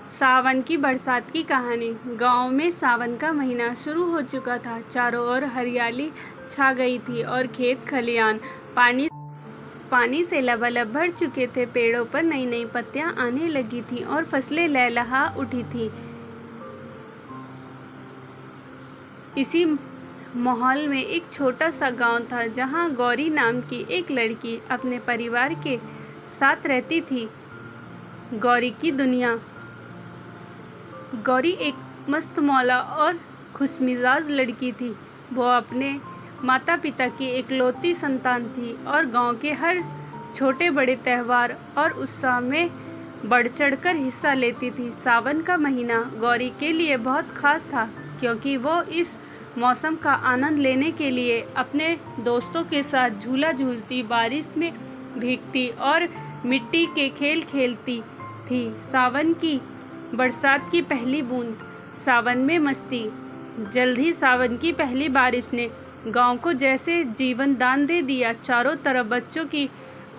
सावन की बरसात की कहानी। गांव में सावन का महीना शुरू हो चुका था। चारों ओर हरियाली छा गई थी और खेत खलियान पानी से लबालब भर चुके थे। पेड़ों पर नई नई पत्तियां आने लगी थीं और फसलें लहलहा उठी थीं। इसी माहौल में एक छोटा सा गांव था जहां गौरी नाम की एक लड़की अपने परिवार के साथ रहती थी। गौरी की दुनिया। गौरी एक मस्त मौला और खुशमिजाज लड़की थी। वो अपने माता पिता की इकलौती संतान थी और गांव के हर छोटे बड़े त्यौहार और उत्सव में बढ़ चढ़कर हिस्सा लेती थी। सावन का महीना गौरी के लिए बहुत खास था क्योंकि वो इस मौसम का आनंद लेने के लिए अपने दोस्तों के साथ झूला झूलती, बारिश में भीगती और मिट्टी के खेल खेलती थी। सावन की बरसात की पहली बूंद, सावन में मस्ती। जल्द ही सावन की पहली बारिश ने गांव को जैसे जीवन दान दे दिया। चारों तरफ बच्चों की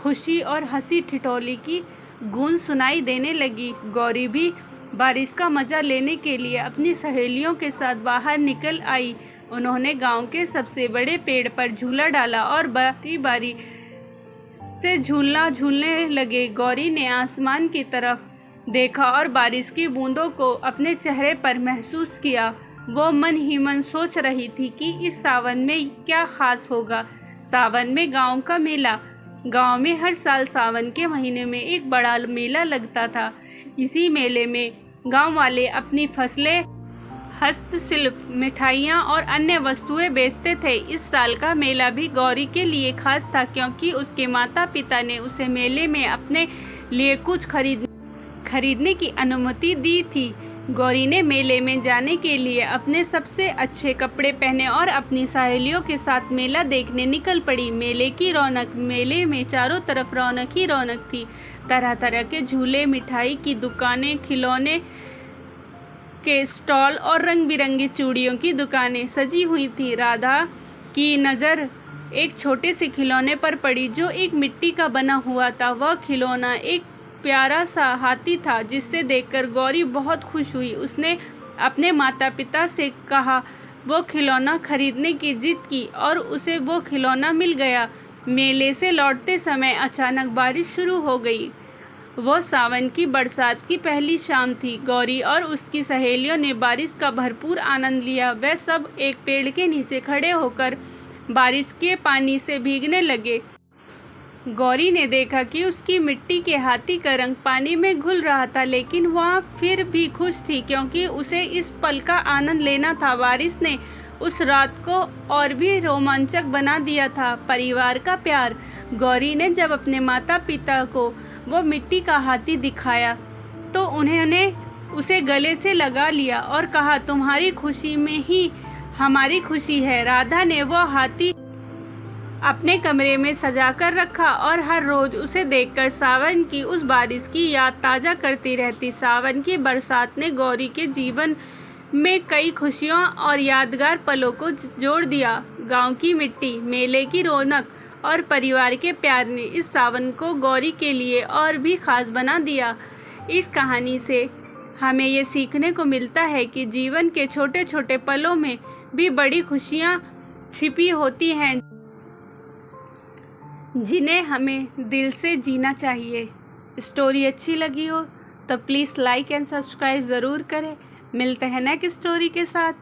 खुशी और हंसी ठिठोली की गूंज सुनाई देने लगी। गौरी भी बारिश का मज़ा लेने के लिए अपनी सहेलियों के साथ बाहर निकल आई। उन्होंने गांव के सबसे बड़े पेड़ पर झूला डाला और बारी बारी से झूलने लगे। गौरी ने आसमान की तरफ देखा और बारिश की बूंदों को अपने चेहरे पर महसूस किया। वो मन ही मन सोच रही थी कि इस सावन में क्या खास होगा। सावन में गांव का मेला। गांव में हर साल सावन के महीने में एक बड़ा मेला लगता था। इसी मेले में गांव वाले अपनी फसलें, हस्तशिल्प, मिठाइयाँ और अन्य वस्तुएं बेचते थे। इस साल का मेला भी गौरी के लिए खास था क्योंकि उसके माता पिता ने उसे मेले में अपने लिए कुछ खरीदने की अनुमति दी थी। गौरी ने मेले में जाने के लिए अपने सबसे अच्छे कपड़े पहने और अपनी सहेलियों के साथ मेला देखने निकल पड़ी। मेले की रौनक। मेले में चारों तरफ रौनक ही रौनक थी। तरह तरह के झूले, मिठाई की दुकानें, खिलौने के स्टॉल और रंग बिरंगी चूड़ियों की दुकानें सजी हुई थी। राधा की नज़र एक छोटे से खिलौने पर पड़ी जो एक मिट्टी का बना हुआ था। वह खिलौना एक प्यारा सा हाथी था जिसे देखकर गौरी बहुत खुश हुई। उसने अपने माता पिता से कहा, वो खिलौना खरीदने की जिद की और उसे वो खिलौना मिल गया। मेले से लौटते समय अचानक बारिश शुरू हो गई। वो सावन की बरसात की पहली शाम थी। गौरी और उसकी सहेलियों ने बारिश का भरपूर आनंद लिया। वे सब एक पेड़ के नीचे खड़े होकर बारिश के पानी से भीगने लगे। गौरी ने देखा कि उसकी मिट्टी के हाथी का रंग पानी में घुल रहा था, लेकिन वह फिर भी खुश थी क्योंकि उसे इस पल का आनंद लेना था। बारिश ने उस रात को और भी रोमांचक बना दिया था। परिवार का प्यार। गौरी ने जब अपने माता पिता को वो मिट्टी का हाथी दिखाया तो उन्होंने उसे गले से लगा लिया और कहा, तुम्हारी खुशी में ही हमारी खुशी है। राधा ने वो हाथी अपने कमरे में सजा कर रखा और हर रोज उसे देखकर सावन की उस बारिश की याद ताज़ा करती रहती। सावन की बरसात ने गौरी के जीवन में कई खुशियों और यादगार पलों को जोड़ दिया। गांव की मिट्टी, मेले की रौनक और परिवार के प्यार ने इस सावन को गौरी के लिए और भी खास बना दिया। इस कहानी से हमें ये सीखने को मिलता है कि जीवन के छोटे छोटे पलों में भी बड़ी खुशियाँ छिपी होती हैं जिन्हें हमें दिल से जीना चाहिए। स्टोरी अच्छी लगी हो तो प्लीज़ लाइक एंड सब्सक्राइब ज़रूर करें। मिलते हैं नेक्स्ट स्टोरी के साथ।